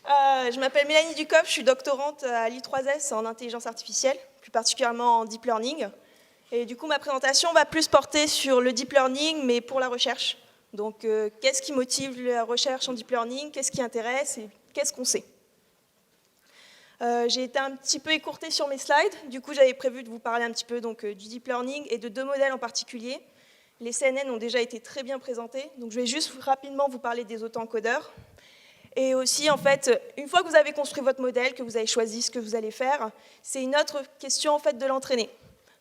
Je m'appelle Mélanie Ducoff, je suis doctorante à l'I3S en intelligence artificielle, plus particulièrement en deep learning. Et du coup, ma présentation va plus porter sur le deep learning, mais pour la recherche. Donc, qu'est-ce qui motive la recherche en deep learning, qu'est-ce qui intéresse et qu'est-ce qu'on sait. J'ai été un petit peu écourtée sur mes slides. Du coup, j'avais prévu de vous parler un petit peu donc, du deep learning et de deux modèles en particulier. Les CNN ont déjà été très bien présentés, donc je vais juste rapidement vous parler des autoencodeurs. Et aussi, en fait, une fois que vous avez construit votre modèle, que vous avez choisi ce que vous allez faire, c'est une autre question en fait, de l'entraîner.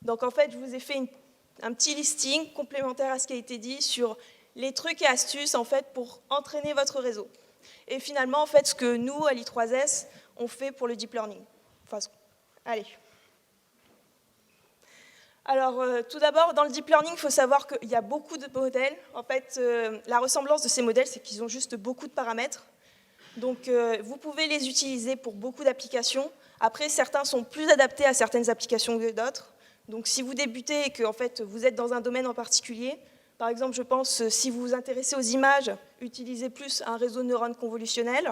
Donc, en fait, je vous ai fait un petit listing complémentaire à ce qui a été dit sur les trucs et astuces en fait, pour entraîner votre réseau. Et finalement, en fait, ce que nous, à l'I3S, on fait pour le deep learning. Enfin, allez. Alors, tout d'abord, dans le deep learning, il faut savoir qu'il y a beaucoup de modèles. En fait, la ressemblance de ces modèles, c'est qu'ils ont juste beaucoup de paramètres. Donc, vous pouvez les utiliser pour beaucoup d'applications. Après, certains sont plus adaptés à certaines applications que d'autres. Donc, si vous débutez et que en fait, vous êtes dans un domaine en particulier, par exemple, je pense, si vous vous intéressez aux images, utilisez plus un réseau de neurones convolutionnel.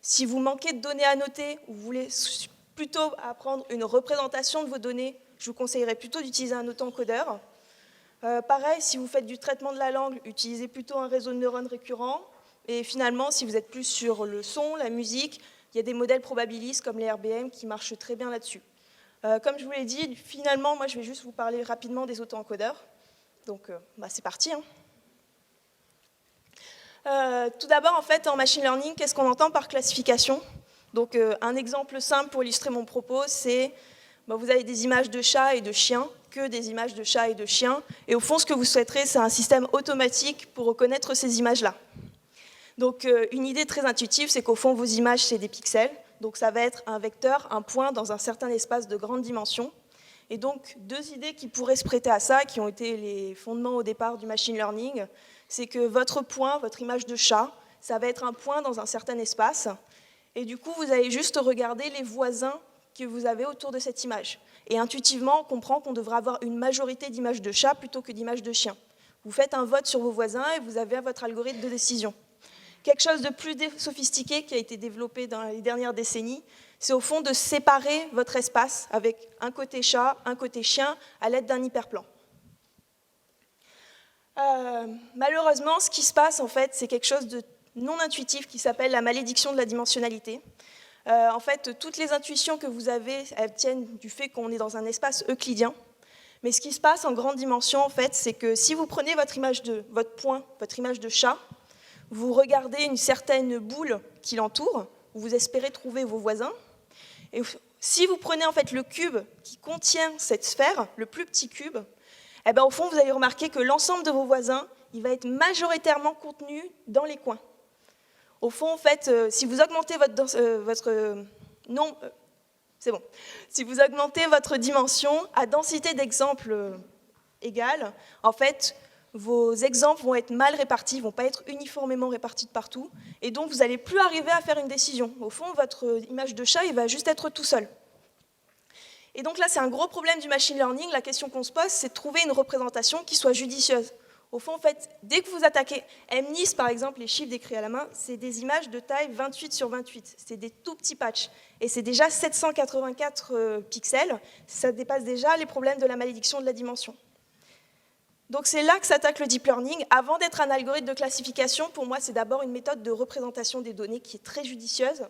Si vous manquez de données à noter, ou vous voulez plutôt apprendre une représentation de vos données, je vous conseillerais plutôt d'utiliser un autoencodeur. Pareil, si vous faites du traitement de la langue, utilisez plutôt un réseau de neurones récurrent. Et finalement, si vous êtes plus sur le son, la musique, il y a des modèles probabilistes comme les RBM qui marchent très bien là-dessus. Comme je vous l'ai dit, finalement, moi, je vais juste vous parler rapidement des autoencodeurs. Donc, c'est parti. Tout d'abord, en fait, en machine learning, qu'est-ce qu'on entend par classification? Donc, un exemple simple pour illustrer mon propos, c'est vous avez des images de chats et de chiens, que des images de chats et de chiens. Et au fond, ce que vous souhaiterez, c'est un système automatique pour reconnaître ces images-là. Donc, une idée très intuitive, c'est qu'au fond, vos images, c'est des pixels. Donc, ça va être un vecteur, un point dans un certain espace de grande dimension. Et donc, deux idées qui pourraient se prêter à ça, qui ont été les fondements au départ du machine learning, c'est que votre point, votre image de chat, ça va être un point dans un certain espace. Et du coup, vous allez juste regarder les voisins que vous avez autour de cette image. Et intuitivement, on comprend qu'on devrait avoir une majorité d'images de chat plutôt que d'images de chien. Vous faites un vote sur vos voisins et vous avez votre algorithme de décision. Quelque chose de plus sophistiqué qui a été développé dans les dernières décennies, c'est au fond de séparer votre espace avec un côté chat, un côté chien, à l'aide d'un hyperplan. Malheureusement, ce qui se passe, en fait, c'est quelque chose de non intuitif qui s'appelle la malédiction de la dimensionnalité. En fait, toutes les intuitions que vous avez, elles tiennent du fait qu'on est dans un espace euclidien. Mais ce qui se passe en grande dimension, en fait, c'est que si vous prenez votre image de votre point, votre image de chat, vous regardez une certaine boule qui l'entoure, où vous espérez trouver vos voisins. Et si vous prenez en fait le cube qui contient cette sphère, le plus petit cube, eh bien, au fond, vous allez remarquer que l'ensemble de vos voisins, il va être majoritairement contenu dans les coins. Au fond, en fait, si vous augmentez si vous augmentez votre dimension à densité d'exemples égale, en fait, vos exemples vont être mal répartis, ne vont pas être uniformément répartis de partout, et donc vous n'allez plus arriver à faire une décision. Au fond, votre image de chat, il va juste être tout seul. Et donc là, c'est un gros problème du machine learning. La question qu'on se pose, c'est de trouver une représentation qui soit judicieuse. Au fond, en fait, dès que vous attaquez MNIST, par exemple, les chiffres décrits à la main, c'est des images de taille 28 sur 28. C'est des tout petits patchs. Et c'est déjà 784 pixels. Ça dépasse déjà les problèmes de la malédiction de la dimension. Donc c'est là que s'attaque le deep learning. Avant d'être un algorithme de classification, pour moi, c'est d'abord une méthode de représentation des données qui est très judicieuse.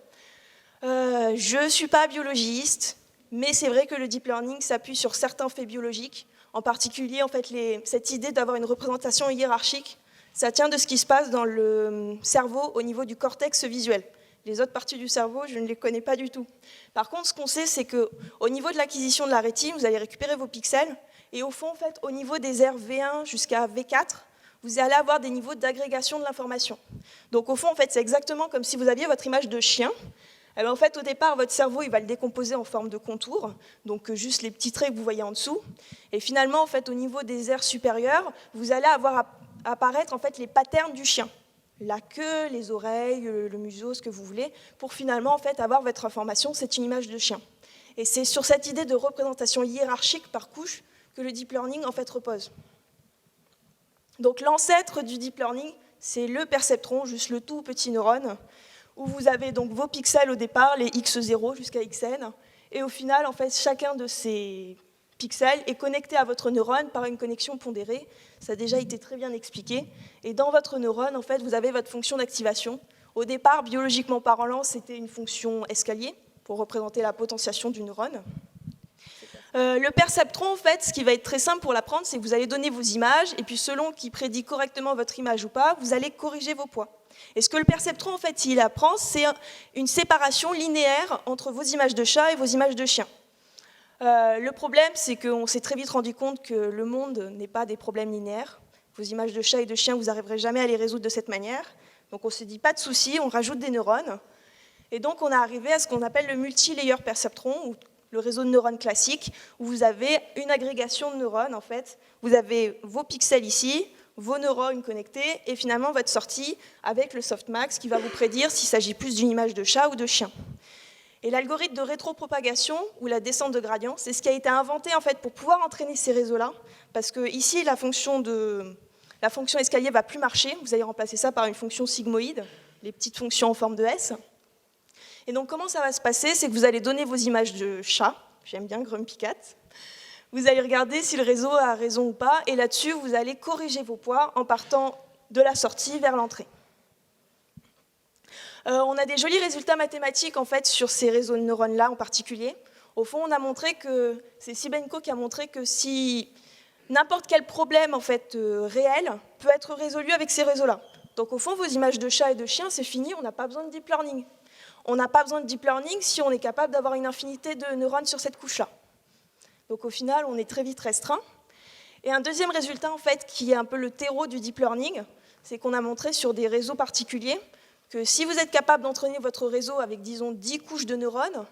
Je ne suis pas biologiste, mais c'est vrai que le deep learning s'appuie sur certains faits biologiques. En particulier, en fait, cette idée d'avoir une représentation hiérarchique, ça tient de ce qui se passe dans le cerveau au niveau du cortex visuel. Les autres parties du cerveau, je ne les connais pas du tout. Par contre, ce qu'on sait, c'est qu'au niveau de l'acquisition de la rétine, vous allez récupérer vos pixels, et au fond, en fait, au niveau des aires V1 jusqu'à V4, vous allez avoir des niveaux d'agrégation de l'information. Donc au fond, en fait, c'est exactement comme si vous aviez votre image de chien. Alors, en fait, au départ, votre cerveau, il va le décomposer en forme de contour, donc juste les petits traits que vous voyez en dessous. Et finalement, en fait, au niveau des aires supérieures, vous allez avoir apparaître en fait, les patterns du chien. La queue, les oreilles, le museau, ce que vous voulez, pour finalement en fait, avoir votre information, c'est une image de chien. Et c'est sur cette idée de représentation hiérarchique par couche que le deep learning en fait, repose. Donc l'ancêtre du deep learning, c'est le perceptron, juste le tout petit neurone, où vous avez donc vos pixels au départ, les x0 jusqu'à xn, et au final, en fait, chacun de ces pixels est connecté à votre neurone par une connexion pondérée. Ça a déjà été très bien expliqué. Et dans votre neurone, en fait, vous avez votre fonction d'activation. Au départ, biologiquement parlant, c'était une fonction escalier pour représenter la potentiation du neurone. Le perceptron, en fait, ce qui va être très simple pour l'apprendre, c'est que vous allez donner vos images, et puis selon qu'il prédit correctement votre image ou pas, vous allez corriger vos poids. Et ce que le perceptron, en fait, il apprend, c'est une séparation linéaire entre vos images de chat et vos images de chien. Le problème, c'est qu'on s'est très vite rendu compte que le monde n'est pas des problèmes linéaires. Vos images de chat et de chien, vous n'arriverez jamais à les résoudre de cette manière. Donc on s'est dit, pas de souci, on rajoute des neurones. Et donc on est arrivé à ce qu'on appelle le multi-layer perceptron, ou le réseau de neurones classique, où vous avez une agrégation de neurones, en fait. Vous avez vos pixels ici, vos neurones connectés, et finalement votre sortie avec le softmax qui va vous prédire s'il s'agit plus d'une image de chat ou de chien. Et l'algorithme de rétropropagation, ou la descente de gradient, c'est ce qui a été inventé en fait, pour pouvoir entraîner ces réseaux-là, parce que ici, la fonction escalier ne va plus marcher, vous allez remplacer ça par une fonction sigmoïde, les petites fonctions en forme de S. Et donc comment ça va se passer, c'est que vous allez donner vos images de chat, j'aime bien Grumpy Cat, vous allez regarder si le réseau a raison ou pas, et là-dessus, vous allez corriger vos poids en partant de la sortie vers l'entrée. On a des jolis résultats mathématiques en fait, sur ces réseaux de neurones-là en particulier. Au fond, on a montré que, c'est Sibenko qui a montré que si n'importe quel problème en fait, réel peut être résolu avec ces réseaux-là. Donc au fond, vos images de chat et de chien, c'est fini, on n'a pas besoin de deep learning. On n'a pas besoin de deep learning si on est capable d'avoir une infinité de neurones sur cette couche-là. Donc au final, on est très vite restreint. Et un deuxième résultat, en fait, qui est un peu le terreau du deep learning, c'est qu'on a montré sur des réseaux particuliers que si vous êtes capable d'entraîner votre réseau avec, disons, 10 couches de neurones,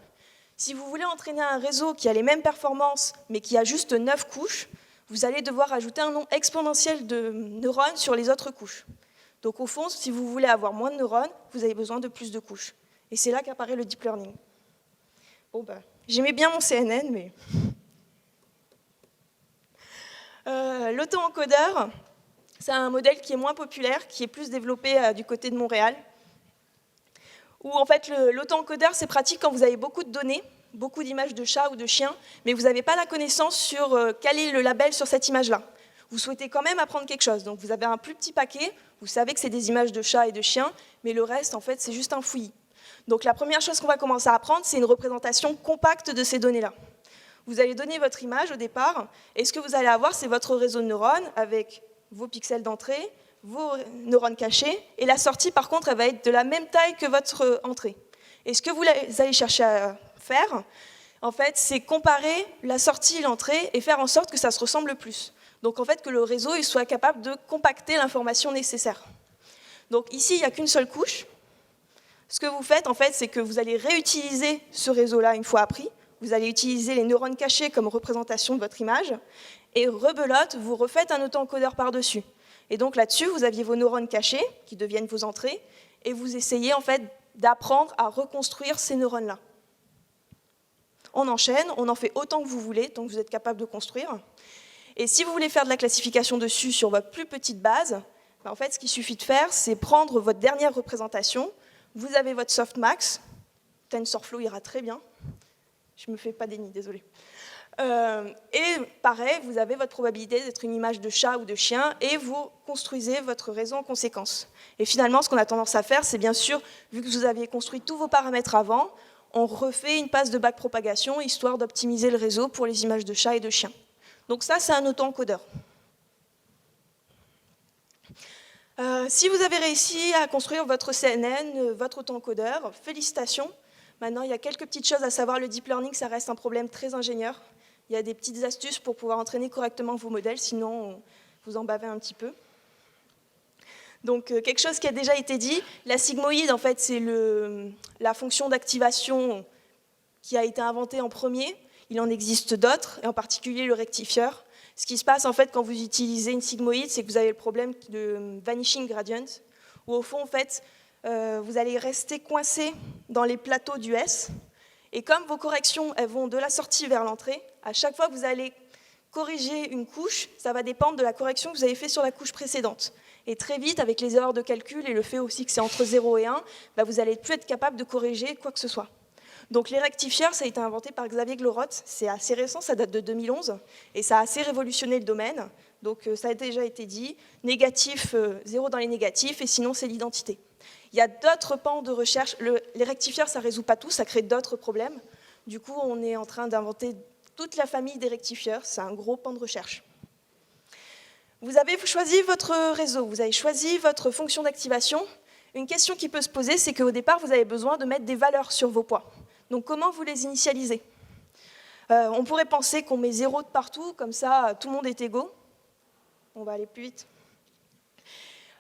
si vous voulez entraîner un réseau qui a les mêmes performances, mais qui a juste 9 couches, vous allez devoir ajouter un nombre exponentiel de neurones sur les autres couches. Donc au fond, si vous voulez avoir moins de neurones, vous avez besoin de plus de couches. Et c'est là qu'apparaît le deep learning. Bon, ben, j'aimais bien mon CNN, mais... L'auto-encodeur, c'est un modèle qui est moins populaire, qui est plus développé du côté de Montréal, où en fait l'auto-encodeur, c'est pratique quand vous avez beaucoup de données, beaucoup d'images de chats ou de chiens, mais vous n'avez pas la connaissance sur quel est le label sur cette image-là. Vous souhaitez quand même apprendre quelque chose, donc vous avez un plus petit paquet, vous savez que c'est des images de chats et de chiens, mais le reste, en fait, c'est juste un fouillis. Donc la première chose qu'on va commencer à apprendre, c'est une représentation compacte de ces données-là. Vous allez donner votre image au départ, et ce que vous allez avoir, c'est votre réseau de neurones avec vos pixels d'entrée, vos neurones cachés, et la sortie, par contre, elle va être de la même taille que votre entrée. Et ce que vous allez chercher à faire, en fait, c'est comparer la sortie et l'entrée et faire en sorte que ça se ressemble le plus. Donc, en fait, que le réseau il soit capable de compacter l'information nécessaire. Donc, ici, il n'y a qu'une seule couche. Ce que vous faites, en fait, c'est que vous allez réutiliser ce réseau-là une fois appris. Vous allez utiliser les neurones cachés comme représentation de votre image, et rebelote, vous refaites un auto-encodeur par-dessus. Et donc là-dessus, vous aviez vos neurones cachés, qui deviennent vos entrées, et vous essayez en fait d'apprendre à reconstruire ces neurones-là. On enchaîne, on en fait autant que vous voulez, tant que vous êtes capable de construire. Et si vous voulez faire de la classification dessus sur votre plus petite base, ben en fait, ce qu'il suffit de faire, c'est prendre votre dernière représentation, vous avez votre softmax, TensorFlow ira très bien, je ne me fais pas d'ennemis, désolé. Et pareil, vous avez votre probabilité d'être une image de chat ou de chien et vous construisez votre réseau en conséquence. Et finalement, ce qu'on a tendance à faire, c'est bien sûr, vu que vous aviez construit tous vos paramètres avant, on refait une passe de backpropagation histoire d'optimiser le réseau pour les images de chat et de chien. Donc ça, c'est un auto-encodeur. Si vous avez réussi à construire votre CNN, votre auto-encodeur, félicitations. Maintenant, il y a quelques petites choses à savoir. Le deep learning, ça reste un problème très ingénieur. Il y a des petites astuces pour pouvoir entraîner correctement vos modèles, sinon vous en bavez un petit peu. Donc, quelque chose qui a déjà été dit, la sigmoïde, en fait, c'est la fonction d'activation qui a été inventée en premier. Il en existe d'autres, et en particulier le rectifieur. Ce qui se passe, en fait, quand vous utilisez une sigmoïde, c'est que vous avez le problème de vanishing gradient, où au fond, en fait, vous allez rester coincé dans les plateaux du S. Et comme vos corrections elles vont de la sortie vers l'entrée, à chaque fois que vous allez corriger une couche, ça va dépendre de la correction que vous avez faite sur la couche précédente. Et très vite, avec les erreurs de calcul et le fait aussi que c'est entre 0 et 1, bah, vous n'allez plus être capable de corriger quoi que ce soit. Donc les rectifieurs, ça a été inventé par Xavier Gloroth, c'est assez récent, ça date de 2011, et ça a assez révolutionné le domaine. Donc ça a déjà été dit, négatif, 0 dans les négatifs, et sinon c'est l'identité. Il y a d'autres pans de recherche, les rectifieurs, ça ne résout pas tout, ça crée d'autres problèmes. Du coup, on est en train d'inventer toute la famille des rectifieurs, c'est un gros pan de recherche. Vous avez choisi votre réseau, vous avez choisi votre fonction d'activation. Une question qui peut se poser, c'est qu'au départ, vous avez besoin de mettre des valeurs sur vos poids. Donc comment vous les initialisez? On pourrait penser qu'on met 0 de partout, comme ça, tout le monde est égaux. On va aller plus vite.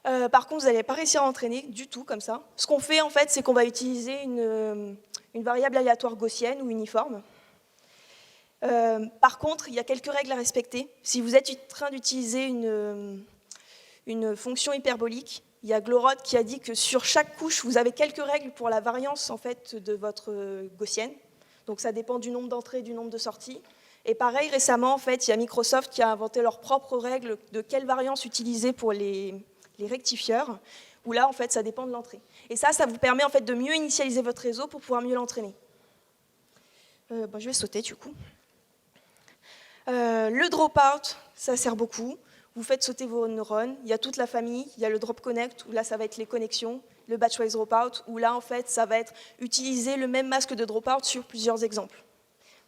Par contre, vous n'allez pas réussir à entraîner du tout comme ça. Ce qu'on fait, en fait, c'est qu'on va utiliser une variable aléatoire gaussienne ou uniforme. Par contre, il y a quelques règles à respecter. Si vous êtes en train d'utiliser une fonction hyperbolique, il y a Gloroth qui a dit que sur chaque couche, vous avez quelques règles pour la variance en fait, de votre gaussienne. Donc ça dépend du nombre d'entrées et du nombre de sorties. Et pareil, récemment, en fait, il y a Microsoft qui a inventé leurs propres règles de quelle variance utiliser pour les rectifieurs, où là, en fait, ça dépend de l'entrée. Et ça vous permet en fait, de mieux initialiser votre réseau pour pouvoir mieux l'entraîner. Je vais sauter du coup. Le dropout, ça sert beaucoup. Vous faites sauter vos neurones. Il y a toute la famille. Il y a le drop connect, où là, ça va être les connexions. Le batchwise dropout, où là, en fait, ça va être utiliser le même masque de dropout sur plusieurs exemples.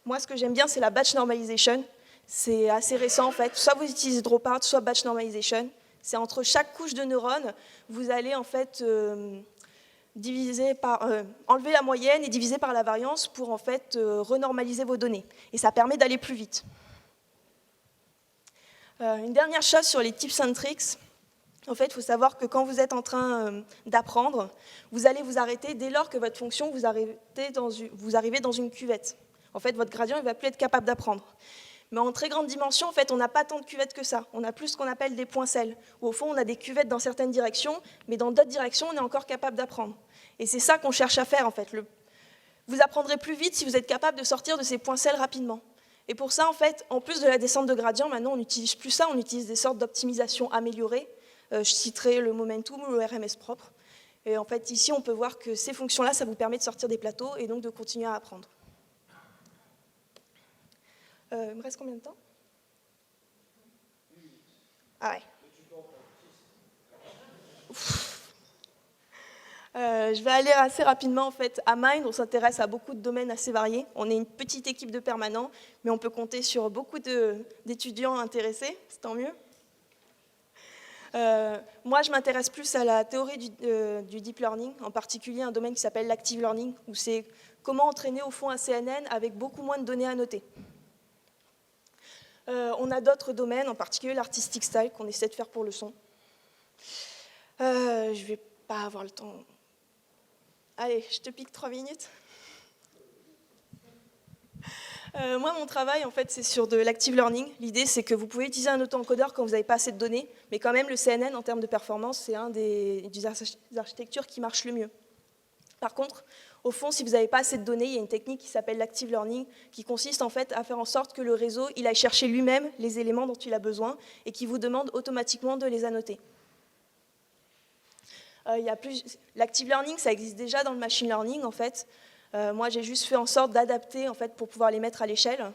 Moi, ce que j'aime bien, c'est la batch normalization. C'est assez récent, en fait. Soit vous utilisez dropout, soit batch normalization. C'est entre chaque couche de neurones, vous allez, en fait, enlever la moyenne et diviser par la variance pour, en fait, renormaliser vos données. Et ça permet d'aller plus vite. Une dernière chose sur les tips and tricks. En fait, il faut savoir que quand vous êtes en train d'apprendre, vous allez vous arrêter dès lors que votre fonction vous arrivez dans une cuvette. En fait, votre gradient ne va plus être capable d'apprendre. Mais en très grande dimension, en fait, on n'a pas tant de cuvettes que ça. On a plus ce qu'on appelle des poincelles, où au fond, on a des cuvettes dans certaines directions, mais dans d'autres directions, on est encore capable d'apprendre. Et c'est ça qu'on cherche à faire, en fait. Vous apprendrez plus vite si vous êtes capable de sortir de ces poincelles rapidement. Et pour ça, en fait, en plus de la descente de gradient, maintenant, on n'utilise plus ça, on utilise des sortes d'optimisation améliorées. Je citerai le momentum ou le RMS propre. Et en fait, ici, on peut voir que ces fonctions-là, ça vous permet de sortir des plateaux et donc de continuer à apprendre. Il me reste combien de temps? Ah ouais. Je vais aller assez rapidement en fait. À Mind, on s'intéresse à beaucoup de domaines assez variés. On est une petite équipe de permanents, mais on peut compter sur beaucoup d'étudiants intéressés, c'est tant mieux. Moi, je m'intéresse plus à la théorie du deep learning, en particulier un domaine qui s'appelle l'active learning, où c'est comment entraîner au fond un CNN avec beaucoup moins de données à noter. On a d'autres domaines, en particulier l'artistic style, qu'on essaie de faire pour le son. Je ne vais pas avoir le temps. Allez, je te pique 3 minutes. Moi, mon travail, en fait, c'est sur de l'active learning. L'idée, c'est que vous pouvez utiliser un auto-encodeur quand vous n'avez pas assez de données, mais quand même, le CNN, en termes de performance, c'est un des architectures qui marche le mieux. Par contre, au fond, si vous n'avez pas assez de données, il y a une technique qui s'appelle l'active learning, qui consiste en fait à faire en sorte que le réseau il aille chercher lui-même les éléments dont il a besoin et qui vous demande automatiquement de les annoter. L'active learning, ça existe déjà dans le machine learning, en fait. Moi, j'ai juste fait en sorte d'adapter en fait, pour pouvoir les mettre à l'échelle.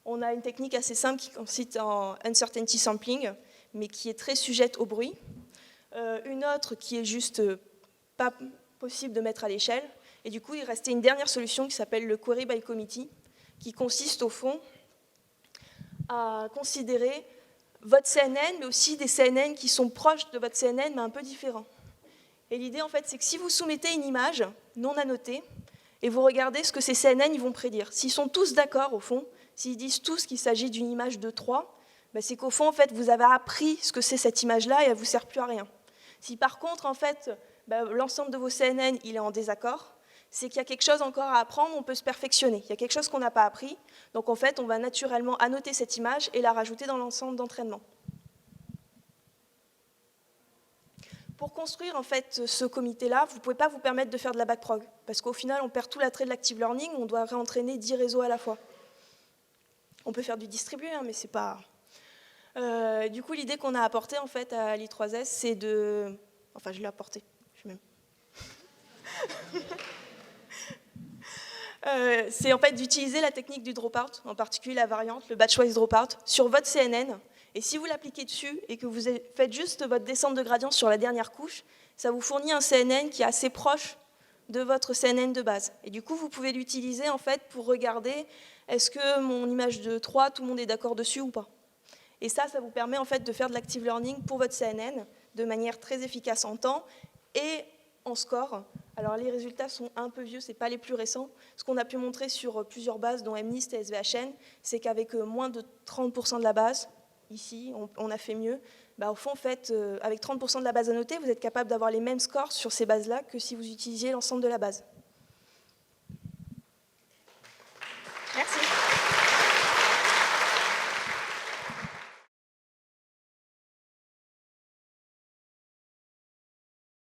On a une technique assez simple qui consiste en uncertainty sampling, mais qui est très sujette au bruit. Une autre qui est juste pas possible de mettre à l'échelle. Et du coup, il restait une dernière solution qui s'appelle le query by committee, qui consiste au fond à considérer votre CNN, mais aussi des CNN qui sont proches de votre CNN, mais un peu différents. Et l'idée, en fait, c'est que si vous soumettez une image non annotée, et vous regardez ce que ces CNN ils vont prédire, s'ils sont tous d'accord, au fond, s'ils disent tous qu'il s'agit d'une image de 3, ben c'est qu'au fond, en fait, vous avez appris ce que c'est cette image-là et elle ne vous sert plus à rien. Si par contre, en fait, ben, l'ensemble de vos CNN il est en désaccord, c'est qu'il y a quelque chose encore à apprendre, on peut se perfectionner. Il y a quelque chose qu'on n'a pas appris, donc en fait, on va naturellement annoter cette image et la rajouter dans l'ensemble d'entraînement. Pour construire en fait, ce comité-là, vous ne pouvez pas vous permettre de faire de la backprog, parce qu'au final, on perd tout l'attrait de l'active learning, on doit réentraîner 10 réseaux à la fois. On peut faire du distribué, hein, mais c'est pas... Du coup, l'idée qu'on a apportée en fait à l'I3S, c'est de... Enfin, je l'ai apportée. C'est en fait d'utiliser la technique du dropout, en particulier la variante, le batch-wise dropout, sur votre CNN. Et si vous l'appliquez dessus et que vous faites juste votre descente de gradient sur la dernière couche, ça vous fournit un CNN qui est assez proche de votre CNN de base. Et du coup, vous pouvez l'utiliser en fait pour regarder est-ce que mon image de 3, tout le monde est d'accord dessus ou pas. Et ça vous permet en fait de faire de l'active learning pour votre CNN de manière très efficace en temps et en score. Alors les résultats sont un peu vieux, ce n'est pas les plus récents. Ce qu'on a pu montrer sur plusieurs bases, dont MNIST et SVHN, c'est qu'avec moins de 30% de la base, ici, on a fait mieux. Au fond, en fait, avec 30% de la base à noter, vous êtes capable d'avoir les mêmes scores sur ces bases-là que si vous utilisiez l'ensemble de la base.